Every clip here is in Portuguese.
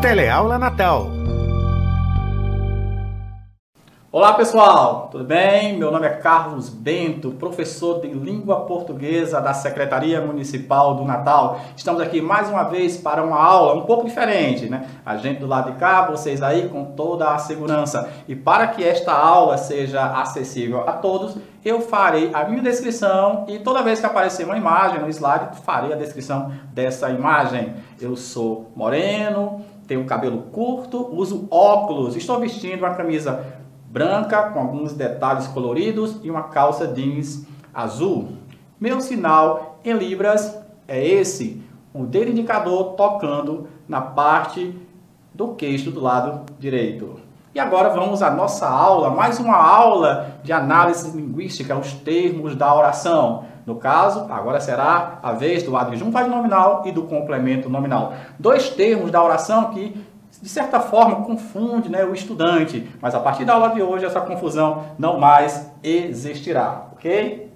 Teleaula Natal. Olá pessoal, tudo bem? Meu nome é Carlos Bento, professor de Língua Portuguesa da Secretaria Municipal do Natal. Estamos aqui mais uma vez para uma aula um pouco diferente, né? A gente do lado de cá, vocês aí com toda a segurança. E para que esta aula seja acessível a todos, eu farei a minha descrição e toda vez que aparecer uma imagem no slide, farei a descrição dessa imagem. Eu sou moreno, tenho cabelo curto, uso óculos, estou vestindo uma camisa branca com alguns detalhes coloridos e uma calça jeans azul. Meu sinal em libras é esse, o dedo indicador tocando na parte do queixo do lado direito. E agora vamos à nossa aula, mais uma aula de análise linguística, os termos da oração. No caso, agora será a vez do adjunto adnominal e do complemento nominal. Dois termos da oração que de certa forma, confunde, né, o estudante, mas a partir da aula de hoje essa confusão não mais existirá, ok?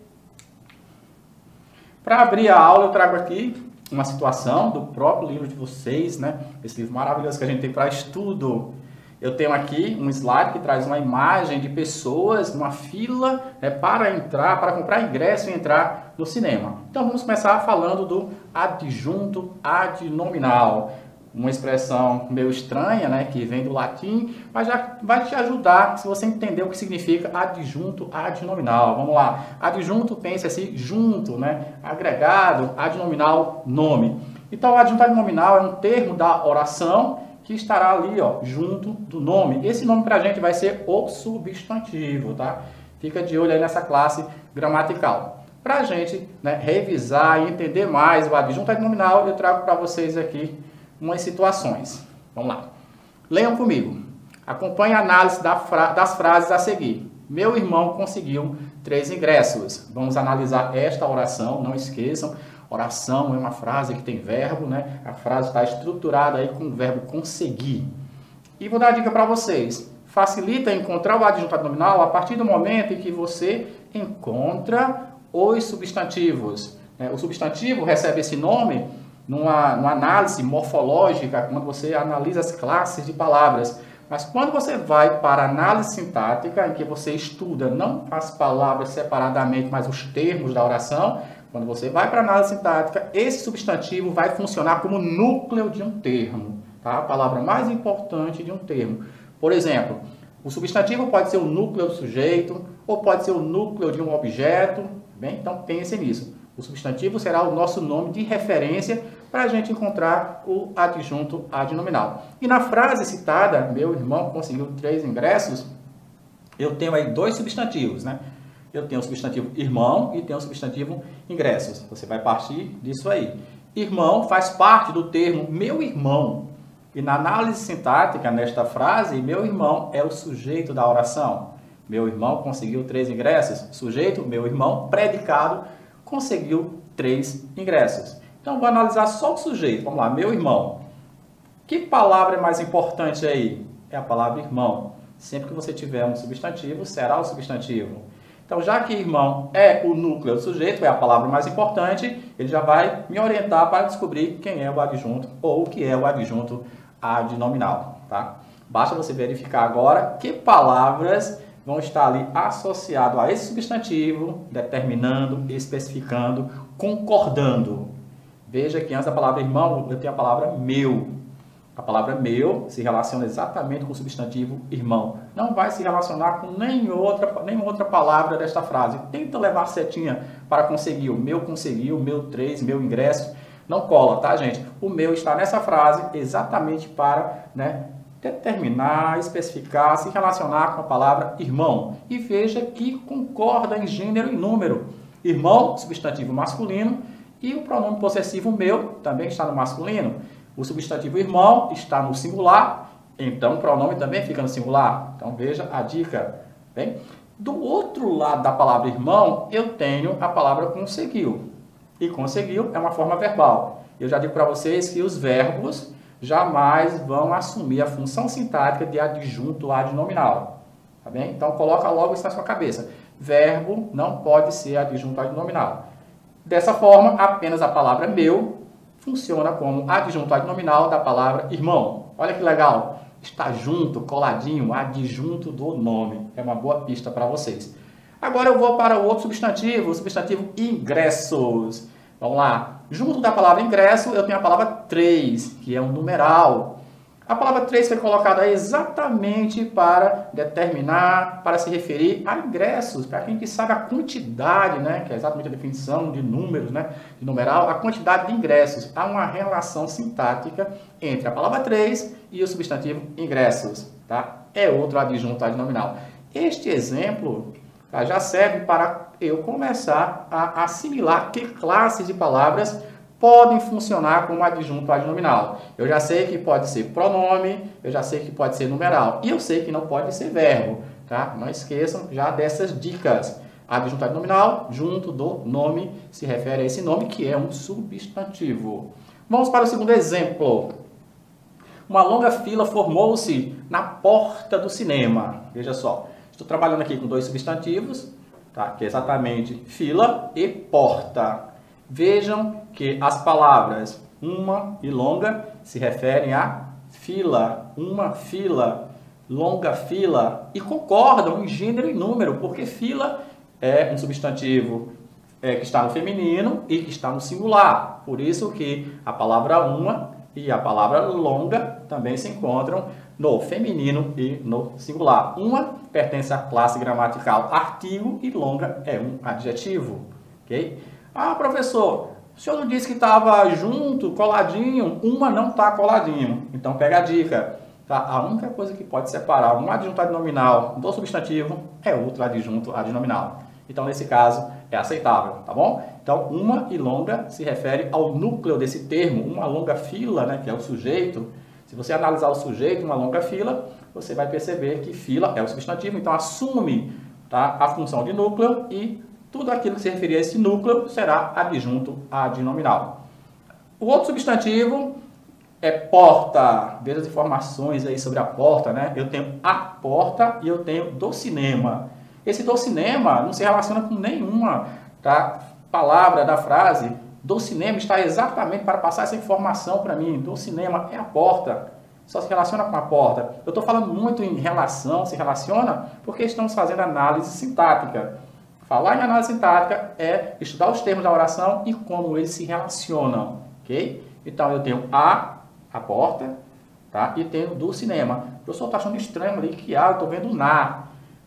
Para abrir a aula eu trago aqui uma situação do próprio livro de vocês, né, esse livro maravilhoso que a gente tem para estudo. Eu tenho aqui um slide que traz uma imagem de pessoas numa fila, né, para comprar ingresso e entrar no cinema. Então vamos começar falando do adjunto adnominal. Uma expressão meio estranha, né, que vem do latim, mas já vai te ajudar se você entender o que significa adjunto adnominal. Vamos lá. Adjunto, pense assim, junto, né, agregado, adnominal, nome. Então, o adjunto adnominal é um termo da oração que estará ali, ó, junto do nome. Esse nome para a gente vai ser o substantivo, tá? Fica de olho aí nessa classe gramatical. Para a gente, né, revisar e entender mais o adjunto adnominal, eu trago para vocês aqui umas situações. Vamos lá. Leiam comigo. Acompanhe a análise das frases a seguir. Meu irmão conseguiu 3 ingressos. Vamos analisar esta oração. Não esqueçam, oração é uma frase que tem verbo, né? A frase está estruturada aí com o verbo conseguir. E vou dar a dica para vocês. Facilita encontrar o adjunto adnominal a partir do momento em que você encontra os substantivos. O substantivo recebe esse nome numa análise morfológica, quando você analisa as classes de palavras. Mas quando você vai para a análise sintática, em que você estuda não as palavras separadamente, mas os termos da oração, quando você vai para a análise sintática, esse substantivo vai funcionar como núcleo de um termo, tá? A palavra mais importante de um termo. Por exemplo, o substantivo pode ser o núcleo do sujeito, ou pode ser o núcleo de um objeto, bem? Então pense nisso. O substantivo será o nosso nome de referência para a gente encontrar o adjunto adnominal. E na frase citada, meu irmão conseguiu 3 ingressos, eu tenho aí 2 substantivos, né? Eu tenho o substantivo irmão e tenho o substantivo ingressos. Você vai partir disso aí. Irmão faz parte do termo meu irmão. E na análise sintática, nesta frase, meu irmão é o sujeito da oração. Meu irmão conseguiu 3 ingressos. Sujeito, meu irmão, predicado, conseguiu 3 ingressos. Então, vou analisar só o sujeito. Vamos lá, meu irmão. Que palavra é mais importante aí? É a palavra irmão. Sempre que você tiver um substantivo, será o substantivo. Então, já que irmão é o núcleo do sujeito, é a palavra mais importante, ele já vai me orientar para descobrir quem é o adjunto ou o que é o adjunto adnominal, tá? Basta você verificar agora que palavras vão estar ali associados a esse substantivo, determinando, especificando, concordando. Veja que antes da palavra irmão, eu tenho a palavra meu. A palavra meu se relaciona exatamente com o substantivo irmão. Não vai se relacionar com nenhuma outra palavra desta frase. Tenta levar setinha para conseguir. O meu conseguiu, o meu 3, meu ingresso. Não cola, tá, gente? O meu está nessa frase exatamente para, né, determinar, especificar, se relacionar com a palavra irmão. E veja que concorda em gênero e número. Irmão, substantivo masculino, e o pronome possessivo meu também está no masculino. O substantivo irmão está no singular, então o pronome também fica no singular. Então veja a dica. Bem, do outro lado da palavra irmão, eu tenho a palavra conseguiu. E conseguiu é uma forma verbal. Eu já digo para vocês que os verbos jamais vão assumir a função sintática de adjunto adnominal. Tá bem? Então coloca logo isso na sua cabeça. Verbo não pode ser adjunto adnominal. Dessa forma, apenas a palavra meu funciona como adjunto adnominal da palavra irmão. Olha que legal, está junto, coladinho, adjunto do nome. É uma boa pista para vocês. Agora eu vou para o outro substantivo, o substantivo ingressos. Vamos lá. Junto da palavra ingresso, eu tenho a palavra 3, que é um numeral. A palavra 3 foi colocada exatamente para determinar, para se referir a ingressos, para quem que sabe a quantidade, né, que é exatamente a definição de números, né, de numeral, a quantidade de ingressos. Há uma relação sintática entre a palavra 3 e o substantivo ingressos, tá? É outro adjunto adnominal. Este exemplo já serve para eu começar a assimilar que classes de palavras podem funcionar como adjunto adnominal. Eu já sei que pode ser pronome, eu já sei que pode ser numeral, e eu sei que não pode ser verbo, tá? Não esqueçam já dessas dicas. Adjunto adnominal, junto do nome, se refere a esse nome que é um substantivo. Vamos para o segundo exemplo. Uma longa fila formou-se na porta do cinema. Veja só, estou trabalhando aqui com dois substantivos, tá? Que é exatamente fila e porta. Vejam que as palavras uma e longa se referem a fila, uma fila, longa fila, e concordam em gênero e número, porque fila é um substantivo que está no feminino e que está no singular. Por isso que a palavra uma e a palavra longa também se encontram no feminino e no singular. Uma pertence à classe gramatical artigo e longa é um adjetivo, ok? Ah, professor, o senhor não disse que estava junto, coladinho? Uma não está coladinho. Então, pega a dica. Tá? A única coisa que pode separar um adjunto adnominal do substantivo é outro adjunto adnominal. Então, nesse caso, é aceitável, tá bom? Então, uma e longa se refere ao núcleo desse termo, uma longa fila, né, que é o sujeito. Se você analisar o sujeito, uma longa fila, você vai perceber que fila é o substantivo. Então, assume, tá, a função de núcleo e tudo aquilo que se referir a esse núcleo será adjunto adnominal. O outro substantivo é porta. Veja as informações aí sobre a porta, né? Eu tenho a porta e eu tenho do cinema. Esse do cinema não se relaciona com nenhuma, tá, palavra da frase. Do cinema está exatamente para passar essa informação para mim. Do cinema é a porta. Só se relaciona com a porta. Eu estou falando muito em relação, se relaciona, porque estamos fazendo análise sintática. Falar em análise sintática é estudar os termos da oração e como eles se relacionam, ok? Então, eu tenho a porta, tá? E tenho do cinema. O professor está achando estranho ali que eu estou vendo na.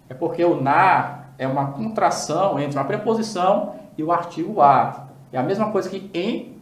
É porque o na é uma contração entre uma preposição e o artigo a. É a mesma coisa que em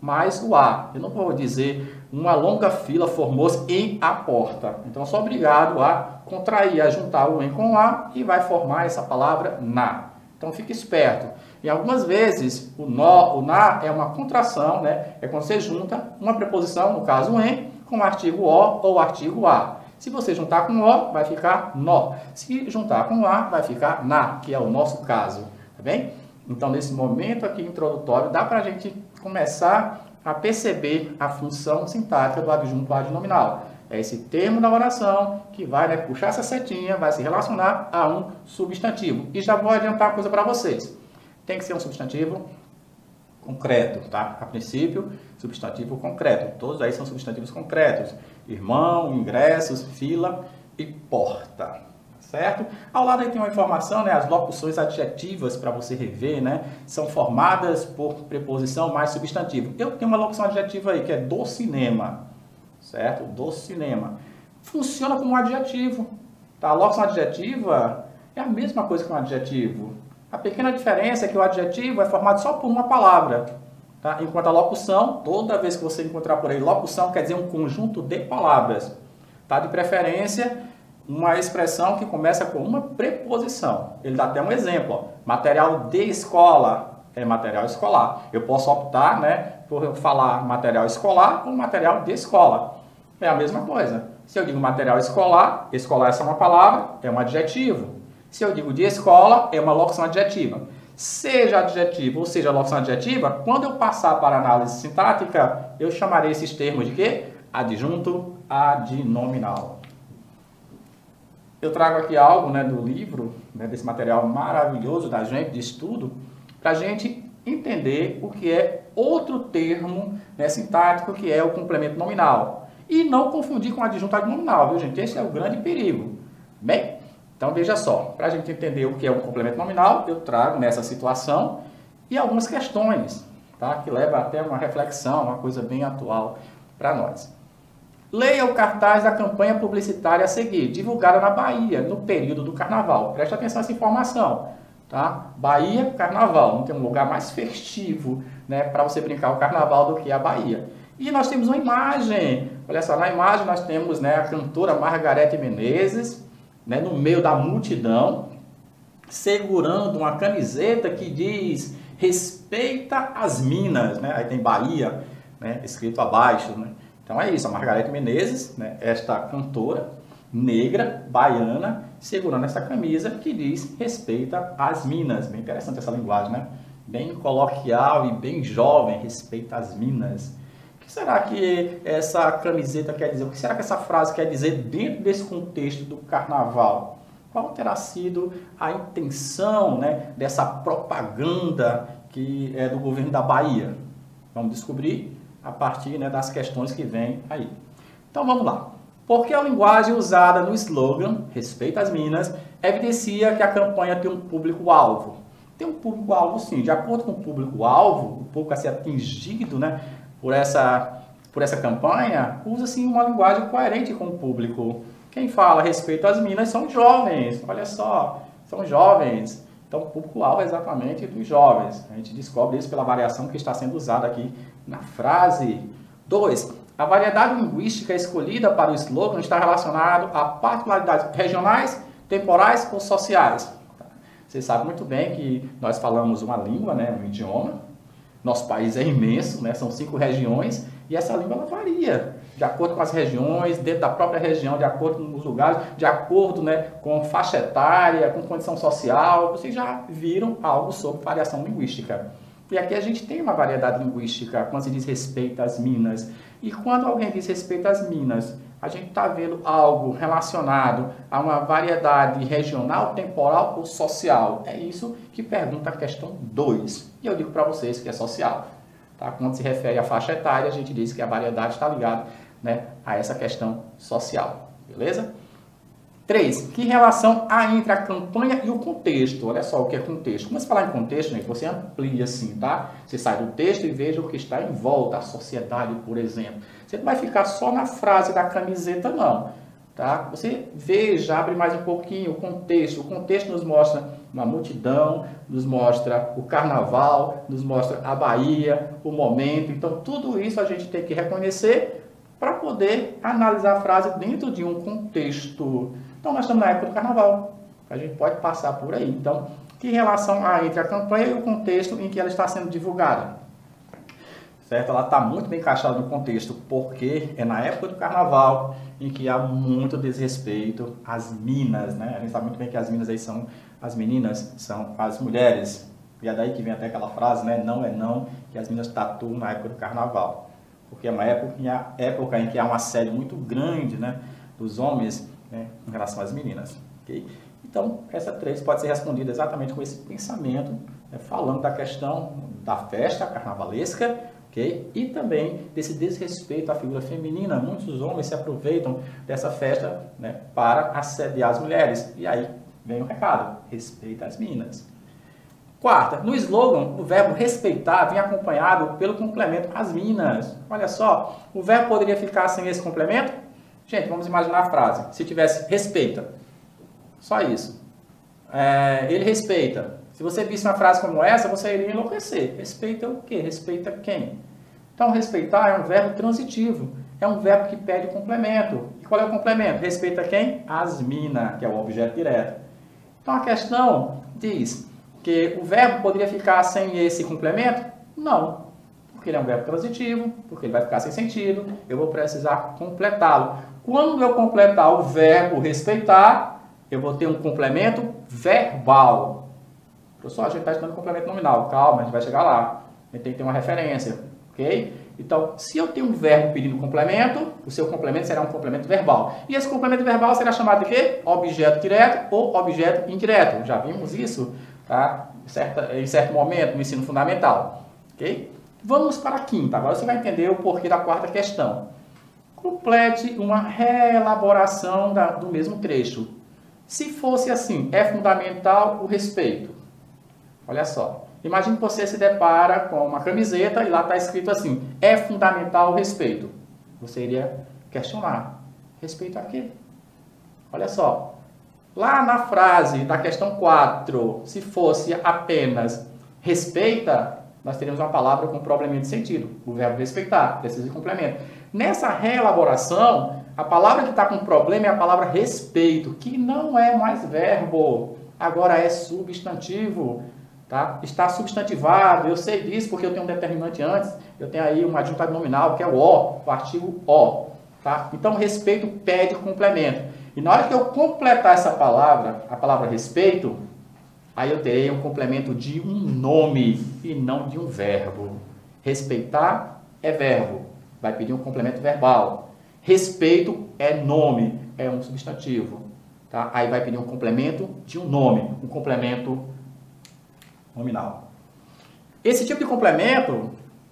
mais o a. Eu não vou dizer uma longa fila formou-se em a porta. Então, eu sou obrigado a contrair, a juntar o em com o a e vai formar essa palavra na. Então, fique esperto. E algumas vezes, o na é uma contração, né? É quando você junta uma preposição, no caso em, com o artigo o ou o artigo a. Se você juntar com o, vai ficar nó. Se juntar com a, vai ficar na, que é o nosso caso. Tá bem? Então, nesse momento aqui introdutório, dá para a gente começar a perceber a função sintática do adjunto adnominal. É esse termo da oração que vai, né, puxar essa setinha, vai se relacionar a um substantivo. E já vou adiantar uma coisa para vocês. Tem que ser um substantivo concreto, tá? A princípio, substantivo concreto. Todos aí são substantivos concretos. Irmão, ingressos, fila e porta. Certo? Ao lado aí tem uma informação, né? As locuções adjetivas para você rever, né? São formadas por preposição mais substantivo. Eu tenho uma locução adjetiva aí que é do cinema. Certo? Do cinema. Funciona como um adjetivo. Tá? A locução adjetiva é a mesma coisa que um adjetivo. A pequena diferença é que o adjetivo é formado só por uma palavra. Tá? Enquanto a locução, toda vez que você encontrar por aí, locução quer dizer um conjunto de palavras. Tá? De preferência, uma expressão que começa com uma preposição. Ele dá até um exemplo. Ó. Material de escola é material escolar. Eu posso optar, né, por falar material escolar ou material de escola. É a mesma coisa. Se eu digo material escolar, escolar é só uma palavra, é um adjetivo. Se eu digo de escola, é uma locução adjetiva. Seja adjetivo ou seja locução adjetiva, quando eu passar para a análise sintática, eu chamarei esses termos de quê? Adjunto adnominal. Eu trago aqui algo, né, do livro, né, desse material maravilhoso da gente, de estudo, para a gente entender o que é outro termo, né, sintático, que é o complemento nominal. E não confundir com adjunto adnominal, viu, gente? Esse é o grande perigo. Bem, então veja só, para a gente entender o que é um complemento nominal, eu trago nessa situação e algumas questões, tá, que levam até uma reflexão, uma coisa bem atual para nós. Leia o cartaz da campanha publicitária a seguir, divulgada na Bahia, no período do Carnaval. Preste atenção nessa informação, tá? Bahia, Carnaval. Não tem um lugar mais festivo, né, para você brincar o Carnaval do que a Bahia. E nós temos uma imagem. Olha só, na imagem nós temos, né, a cantora Margareth Menezes, né, no meio da multidão, segurando uma camiseta que diz respeita as Minas, né? Aí tem Bahia, né, escrito abaixo, né? Então é isso, a Margareth Menezes, né, esta cantora negra, baiana, segurando essa camisa que diz respeita as Minas. Bem interessante essa linguagem, né? Bem coloquial e bem jovem, respeita as Minas. O que será que essa camiseta quer dizer? O que será que essa frase quer dizer dentro desse contexto do carnaval? Qual terá sido a intenção, né, dessa propaganda que é do governo da Bahia? Vamos descobrir a partir, né, das questões que vêm aí. Então vamos lá. Porque a linguagem usada no slogan Respeita as Minas evidencia que a campanha tem um público-alvo. Tem um público-alvo sim, de acordo com o público-alvo, o público a ser atingido, né, por essa campanha, usa-se uma linguagem coerente com o público. Quem fala respeito às Minas são jovens, olha só, são jovens. Então, o público-alvo é exatamente dos jovens. A gente descobre isso pela variação que está sendo usada aqui na frase. 2. A variedade linguística escolhida para o slogan está relacionada a particularidades regionais, temporais ou sociais. Vocês sabem muito bem que nós falamos uma língua, né, um idioma. Nosso país é imenso, né, são 5 regiões, e essa língua ela varia de acordo com as regiões, dentro da própria região, de acordo com os lugares, de acordo, né, com faixa etária, com condição social. Vocês já viram algo sobre variação linguística. E aqui a gente tem uma variedade linguística quando se diz respeito às Minas. E quando alguém diz respeito às Minas, a gente está vendo algo relacionado a uma variedade regional, temporal ou social. É isso que pergunta a questão 2. E eu digo para vocês que é social. Tá? Quando se refere à faixa etária, a gente diz que a variedade está ligada, né, a essa questão social. Beleza? 3. Que relação há entre a campanha e o contexto? Olha só o que é contexto. Quando você falar em contexto, né, você amplia assim, tá? Você sai do texto e veja o que está em volta, a sociedade, por exemplo. Você não vai ficar só na frase da camiseta, não. Tá? Você veja, abre mais um pouquinho o contexto. O contexto nos mostra uma multidão, nos mostra o carnaval, nos mostra a Bahia, o momento. Então, tudo isso a gente tem que reconhecer para poder analisar a frase dentro de um contexto. Então, nós estamos na época do carnaval. A gente pode passar por aí. Então, que relação há entre a campanha e o contexto em que ela está sendo divulgada? Certo? Ela está muito bem encaixada no contexto, porque é na época do carnaval em que há muito desrespeito às minas, né? A gente sabe muito bem que as minas aí são as meninas, são as mulheres. E é daí que vem até aquela frase, né? Não é não, que as minas tatuam na época do carnaval. Porque é uma época em que há um assédio muito grande, né, dos homens, né, em relação às meninas. Okay? Então, essa 3 pode ser respondida exatamente com esse pensamento, né, falando da questão da festa carnavalesca, okay? E também desse desrespeito à figura feminina. Muitos homens se aproveitam dessa festa, né, para assediar as mulheres. E aí vem o recado, respeita as meninas. 4. No slogan, o verbo respeitar vem acompanhado pelo complemento as minas. Olha só, o verbo poderia ficar sem esse complemento? Gente, vamos imaginar a frase. Se tivesse respeita, só isso. Ele respeita. Se você visse uma frase como essa, você iria enlouquecer. Respeita o quê? Respeita quem? Então, respeitar é um verbo transitivo. É um verbo que pede complemento. E qual é o complemento? Respeita quem? As minas, que é o objeto direto. Então, a questão diz que o verbo poderia ficar sem esse complemento? Não, porque ele é um verbo transitivo, porque ele vai ficar sem sentido, eu vou precisar completá-lo. Quando eu completar o verbo respeitar, eu vou ter um complemento verbal. Professor, a gente está estudando complemento nominal, calma, a gente vai chegar lá. A gente tem que ter uma referência, ok? Então, se eu tenho um verbo pedindo complemento, o seu complemento será um complemento verbal. E esse complemento verbal será chamado de quê? Objeto direto ou objeto indireto. Já vimos isso? Tá? Em certo momento no ensino fundamental. Okay? Vamos para a quinta. Agora você vai entender o porquê da quarta questão. Complete uma reelaboração do mesmo trecho. Se fosse assim, é fundamental o respeito. Olha só. Imagine que você se depara com uma camiseta e lá está escrito assim, é fundamental o respeito. Você iria questionar. Respeito a quê? Olha só. Lá na frase da questão 4, se fosse apenas respeita, nós teríamos uma palavra com probleminha de sentido. O verbo respeitar, precisa de complemento. Nessa reelaboração, a palavra que está com problema é a palavra respeito, que não é mais verbo, agora é substantivo. Tá? Está substantivado, eu sei disso porque eu tenho um determinante antes, eu tenho aí uma adjuntivo nominal que é o artigo o. Tá? Então, respeito pede complemento. E na hora que eu completar essa palavra, a palavra respeito, aí eu terei um complemento de um nome e não de um verbo. Respeitar é verbo, vai pedir um complemento verbal. Respeito é nome, é um substantivo. Tá? Aí vai pedir um complemento de um nome, um complemento nominal. Esse tipo de complemento,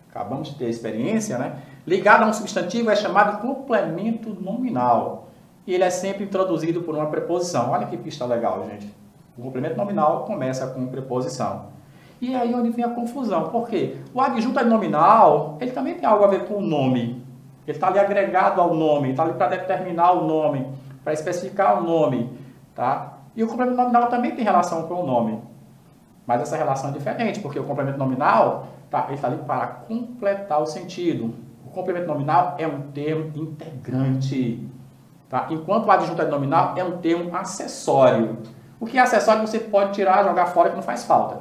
acabamos de ter experiência, né? Ligado a um substantivo é chamado de complemento nominal. E ele é sempre introduzido por uma preposição. Olha que pista legal, gente. O complemento nominal começa com preposição. E aí onde vem a confusão. Por quê? O adjunto nominal, ele também tem algo a ver com o nome. Ele está ali agregado ao nome, está ali para determinar o nome, para especificar o nome. Tá? E o complemento nominal também tem relação com o nome. Mas essa relação é diferente, porque o complemento nominal, ele está ali para completar o sentido. O complemento nominal é um termo integrante. Tá? Enquanto o adjunto nominal é um termo acessório. O que é acessório você pode tirar, jogar fora que não faz falta.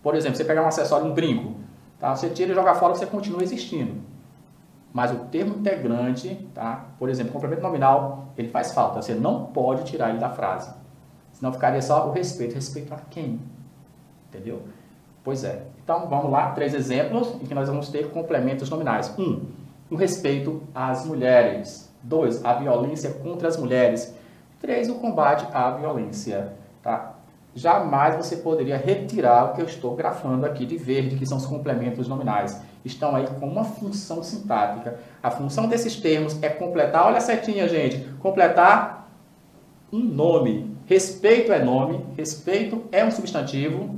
Por exemplo, você pegar um acessório, um brinco, tá? Você tira e joga fora que você continua existindo. Mas o termo integrante, tá? Por exemplo, o complemento nominal, ele faz falta. Você não pode tirar ele da frase. Senão ficaria só o respeito. Respeito a quem? Entendeu? Pois é. Então, vamos lá. 3 exemplos em que nós vamos ter complementos nominais. 1. O respeito às mulheres. 2. A violência contra as mulheres. 3. O combate à violência. Tá? Jamais você poderia retirar o que eu estou grafando aqui de verde, que são os complementos nominais. Estão aí com uma função sintática. A função desses termos é completar, olha a setinha, gente, completar um nome. Respeito é nome, respeito é um substantivo.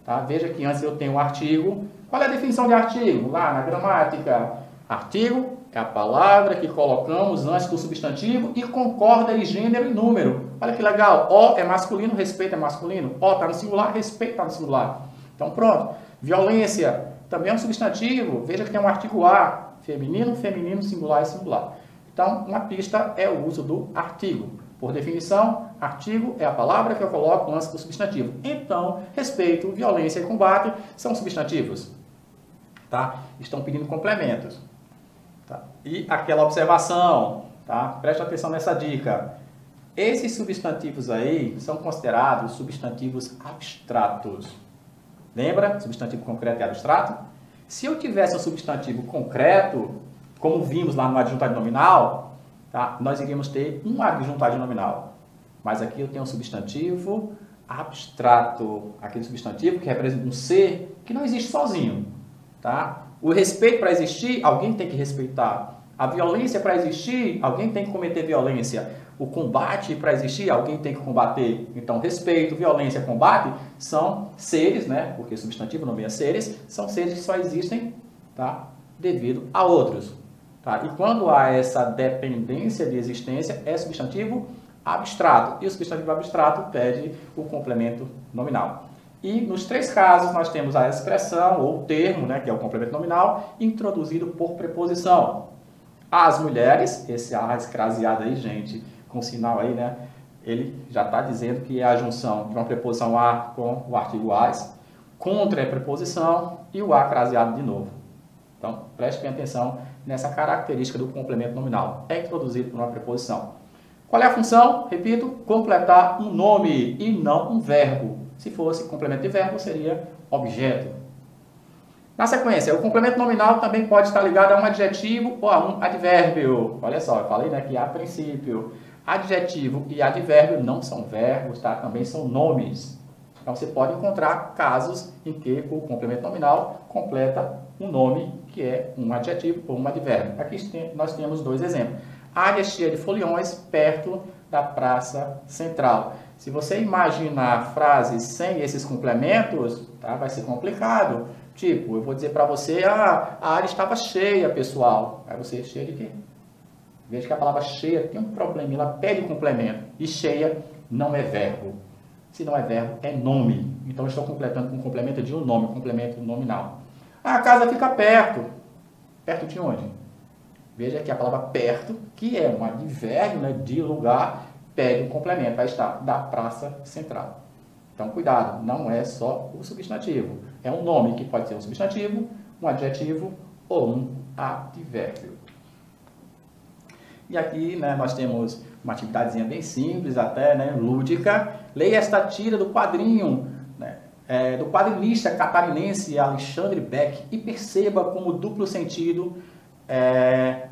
Tá? Veja que antes eu tenho um artigo. Qual é a definição de artigo? Lá na gramática. Artigo é a palavra que colocamos antes do substantivo e concorda em gênero e número. Olha que legal. O é masculino, respeito é masculino. O está no singular, respeito está no singular. Então pronto. Violência também é um substantivo. Veja que tem um artigo a. Feminino, feminino, singular e singular. Então uma pista é o uso do artigo. Por definição, artigo é a palavra que eu coloco antes do substantivo. Então, respeito, violência e combate são substantivos. Tá? Estão pedindo complementos. Tá? E aquela observação, tá? Preste atenção nessa dica. Esses substantivos aí são considerados substantivos abstratos. Lembra? Substantivo concreto e abstrato? Se eu tivesse um substantivo concreto, como vimos lá no adjuntado nominal, tá? Nós iríamos ter um adjuntado nominal. Mas aqui eu tenho um substantivo abstrato. Aquele substantivo que representa um ser que não existe sozinho. Tá? O respeito para existir, alguém tem que respeitar. A violência para existir, alguém tem que cometer violência. O combate para existir, alguém tem que combater. Então, respeito, violência, combate são seres, né? Porque substantivo nomeia seres, são seres que só existem, tá? Devido a outros. Tá? E quando há essa dependência de existência, é substantivo abstrato. E o substantivo abstrato pede o complemento nominal. E nos 3 casos nós temos a expressão ou termo, né, que é o complemento nominal, introduzido por preposição. As mulheres, esse a escraseado aí, gente, com sinal aí, né, ele já está dizendo que é a junção de uma preposição a com o artigo as, contra é preposição e o a craseado de novo. Então, preste bem atenção nessa característica do complemento nominal. É introduzido por uma preposição. Qual é a função? Repito, completar um nome e não um verbo. Se fosse complemento de verbo, seria objeto. Na sequência, o complemento nominal também pode estar ligado a um adjetivo ou a um advérbio. Olha só, eu falei, né, que a princípio, adjetivo e advérbio não são verbos, tá? Também são nomes. Então, você pode encontrar casos em que o complemento nominal completa um nome que é um adjetivo ou um advérbio. Aqui nós temos dois exemplos. Área cheia de foliões perto da praça central. Se você imaginar frases sem esses complementos, tá, vai ser complicado. Tipo, eu vou dizer para você, a área estava cheia, pessoal. Aí você, cheia de quê? Veja que a palavra cheia tem um problema, ela pede complemento. E cheia não é verbo. Se não é verbo, é nome. Então, eu estou completando com complemento de um nome, complemento nominal. A casa fica perto. Perto de onde? Veja que a palavra perto, que é um advérbio, né, de lugar, pede um complemento. Vai estar da praça central. Então, cuidado, não é só o substantivo. É um nome que pode ser um substantivo, um adjetivo ou um advérbio. E aqui, né, nós temos uma atividadezinha bem simples, até, né, lúdica. Leia esta tira do quadrinho, né, do quadrinista catarinense Alexandre Beck e perceba como o duplo sentido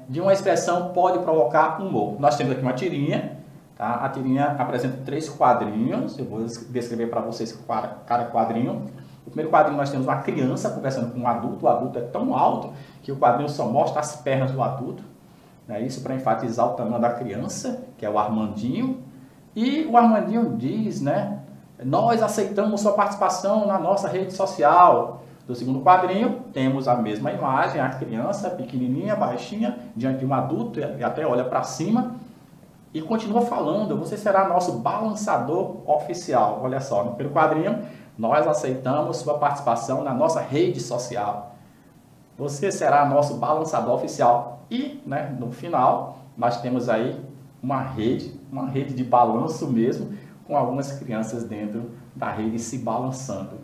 de uma expressão pode provocar humor. Nós temos aqui uma tirinha, tá? A tirinha apresenta 3 quadrinhos, eu vou descrever para vocês cada quadrinho. No primeiro quadrinho nós temos uma criança conversando com um adulto, o adulto é tão alto que o quadrinho só mostra as pernas do adulto. Isso para enfatizar o tamanho da criança, que é o Armandinho. E o Armandinho diz, né? Nós aceitamos sua participação na nossa rede social. Do segundo quadrinho, temos a mesma imagem, a criança pequenininha, baixinha, diante de um adulto, e até olha para cima. E continua falando, você será nosso balançador oficial. Olha só, no primeiro quadrinho, nós aceitamos sua participação na nossa rede social. Você será nosso balançador oficial. E, né, no final, nós temos aí uma rede de balanço mesmo, com algumas crianças dentro da rede se balançando.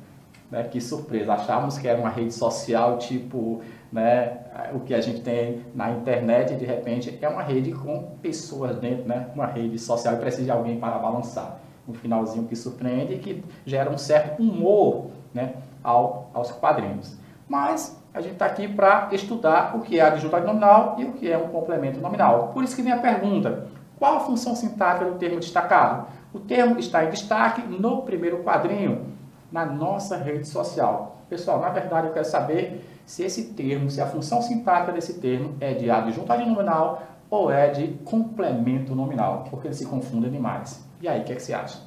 Né? Que surpresa, achávamos que era uma rede social tipo, né, o que a gente tem na internet, e de repente é uma rede com pessoas dentro, né? Uma rede social e precisa de alguém para balançar. Um finalzinho que surpreende e que gera um certo humor, né, aos quadrinhos. Mas a gente está aqui para estudar o que é adjunto nominal e o que é um complemento nominal. Por isso que vem a pergunta, qual a função sintática do termo destacado? O termo está em destaque no primeiro quadrinho, na nossa rede social. Pessoal, na verdade eu quero saber se esse termo, se a função sintática desse termo é de adjunto nominal ou é de complemento nominal, porque eles se confundem demais. E aí, o que é que você acha?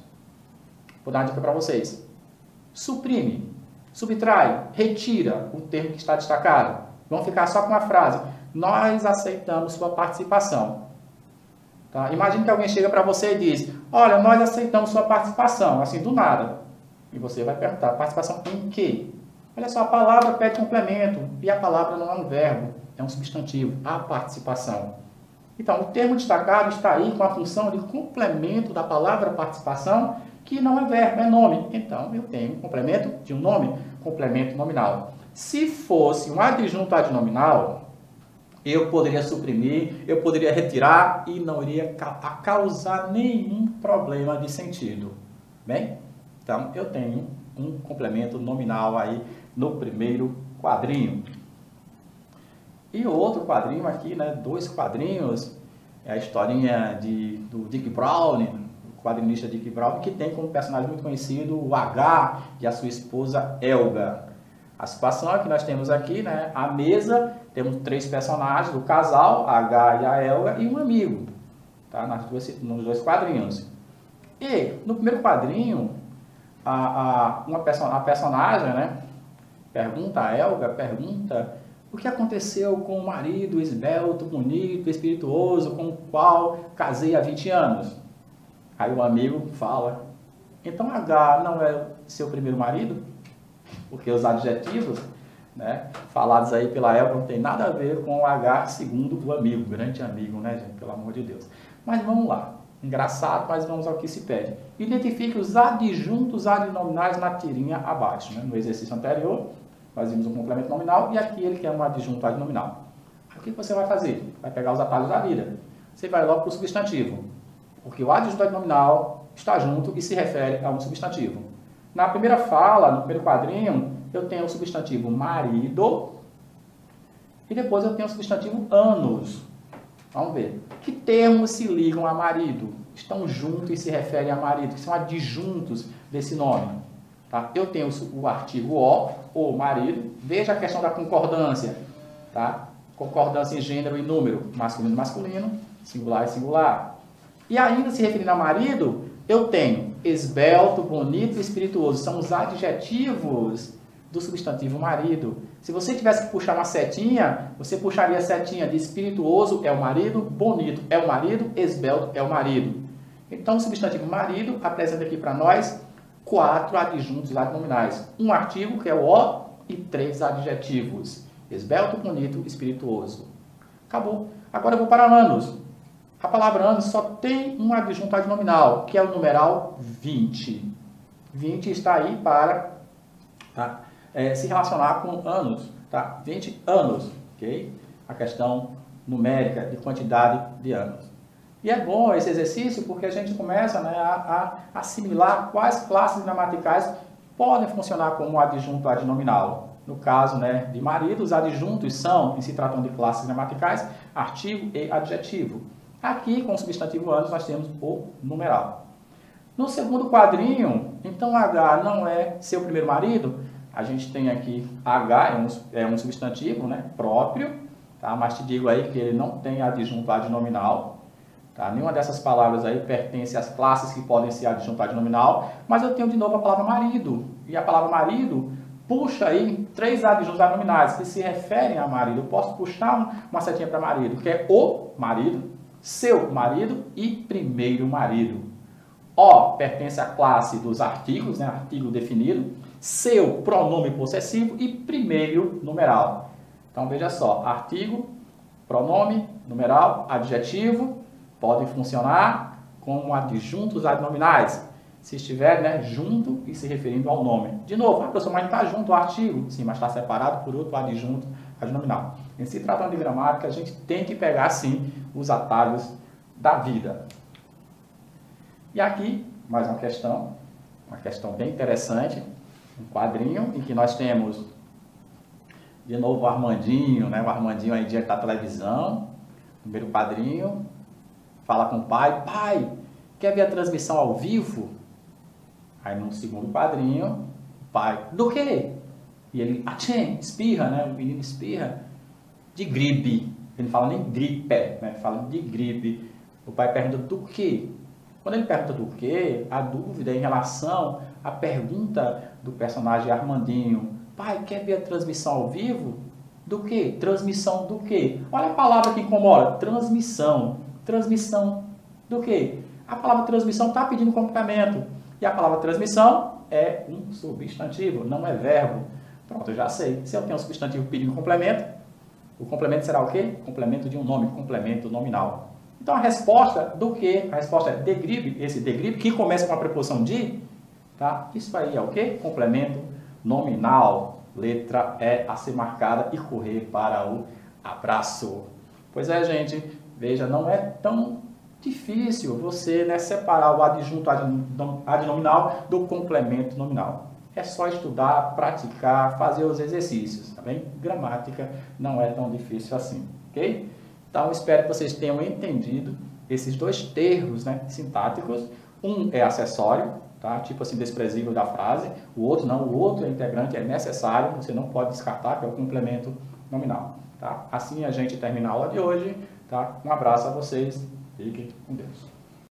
Vou dar uma dica para vocês. Suprime, subtrai, retira o termo que está destacado. Vamos ficar só com a frase. Nós aceitamos sua participação. Tá? Imagine que alguém chega para você e diz, olha, nós aceitamos sua participação, assim, do nada. E você vai perguntar, participação em quê? Olha só, a palavra pede complemento, e a palavra não é um verbo, é um substantivo, a participação. Então, o termo destacado está aí com a função de complemento da palavra participação, que não é verbo, é nome. Então, eu tenho um complemento de um nome, complemento nominal. Se fosse um adjunto adnominal, eu poderia suprimir, eu poderia retirar e não iria causar nenhum problema de sentido. Bem, então eu tenho um complemento nominal aí no primeiro quadrinho. E o outro quadrinho aqui, né, 2 quadrinhos, é a historinha do Dick Brown, o quadrinista Dick Brown, que tem como personagem muito conhecido o H e a sua esposa Helga. A situação é que nós temos aqui, né, a mesa, temos 3 personagens, o casal, a H e a Helga, e um amigo, tá, nos 2 quadrinhos. E no primeiro quadrinho, a personagem, né, pergunta a Helga, o que aconteceu com o marido esbelto, bonito, espirituoso, com o qual casei há 20 anos? Aí o amigo fala, então H não é seu primeiro marido? Porque os adjetivos, né, falados aí pela Helga não tem nada a ver com o H segundo o amigo, grande amigo, né, gente? Pelo amor de Deus. Mas vamos lá. Engraçado, mas vamos ao que se pede. Identifique os adjuntos adnominais na tirinha abaixo. Né? No exercício anterior, nós vimos um complemento nominal e aqui ele quer um adjunto adnominal. O que você vai fazer? Vai pegar os atalhos da vida. Você vai logo para o substantivo, porque o adjunto adnominal está junto e se refere a um substantivo. Na primeira fala, no primeiro quadrinho, eu tenho o substantivo marido e depois eu tenho o substantivo anos. Vamos ver. Que termos se ligam a marido? Estão juntos e se referem a marido, que são adjuntos desse nome. tá? Eu tenho o artigo o marido. Veja a questão da concordância, tá? Concordância em gênero e número, masculino, masculino, singular e singular. E ainda se referindo a marido, eu tenho esbelto, bonito e espirituoso. São os adjetivos do substantivo marido. Se você tivesse que puxar uma setinha, você puxaria a setinha de espirituoso é o marido, bonito é o marido, esbelto é o marido. Então, o substantivo marido apresenta aqui para nós 4 adjuntos adnominais. Um artigo, que é o e 3 adjetivos. Esbelto, bonito, espirituoso. Acabou. Agora eu vou para anos. A palavra anos só tem um adjunto adnominal, que é o numeral 20. 20 está aí para se relacionar com anos. Tá? 20 anos. Okay? A questão numérica de quantidade de anos. E é bom esse exercício porque a gente começa, né, a assimilar quais classes gramaticais podem funcionar como adjunto adnominal. No caso, né, de marido, os adjuntos são, em se tratando de classes gramaticais, artigo e adjetivo. Aqui, com o substantivo anos, nós temos o numeral. No segundo quadrinho, então H não é seu primeiro marido. A gente tem aqui H, é um substantivo, né, próprio, tá? Mas te digo aí que ele não tem adjunto adnominal. Tá? Nenhuma dessas palavras aí pertence às classes que podem ser adjunto adnominal, mas eu tenho de novo a palavra marido. E a palavra marido puxa aí 3 adjuntos adnominais que se referem a marido. Eu posso puxar uma setinha para marido, que é o marido, seu marido e primeiro marido. O pertence à classe dos artigos, né? Artigo definido. Seu, pronome possessivo e primeiro numeral. Então veja só, artigo, pronome, numeral, adjetivo, podem funcionar como adjuntos adnominais, se estiver, né, junto e se referindo ao nome. De novo, a pessoa, mas não está junto ao artigo? Sim, mas está separado por outro adjunto adnominal. Em se tratando de gramática, a gente tem que pegar, sim, os atalhos da vida. E aqui, mais uma questão bem interessante, um quadrinho em que nós temos, de novo, o Armandinho, né, o Armandinho aí diante da televisão, primeiro quadrinho, fala com o pai, pai, quer ver a transmissão ao vivo? Aí no segundo quadrinho, o pai, do quê? E ele, espirra, né? O menino espirra de gripe. Ele não fala nem gripe, né? Ele fala de gripe. O pai pergunta do quê? Quando ele pergunta do quê, a dúvida é em relação à pergunta do personagem Armandinho. Pai, quer ver a transmissão ao vivo? Do quê? Transmissão do quê? Olha a palavra que incomoda. Transmissão. Transmissão do quê? A palavra transmissão está pedindo complemento. E a palavra transmissão é um substantivo, não é verbo. Pronto, eu já sei. Se eu tenho um substantivo pedindo complemento, o complemento será o quê? Complemento de um nome, complemento nominal. Então a resposta do quê? A resposta é de gripe, esse de gripe, que começa com a preposição de, tá? Isso aí é o quê? Complemento nominal. Letra E a ser marcada e correr para o abraço. Pois é, gente. Veja, não é tão difícil você, né, separar o adjunto adnominal do complemento nominal. É só estudar, praticar, fazer os exercícios, tá bem? Gramática não é tão difícil assim, ok? Então, espero que vocês tenham entendido esses 2 termos, né, sintáticos. Um é acessório, tá? Tipo assim, desprezível da frase. O outro não, o outro é integrante, é necessário, você não pode descartar, que é o complemento nominal. Tá? Assim a gente termina a aula de hoje. Tá? Um abraço a vocês. Fiquem com Deus.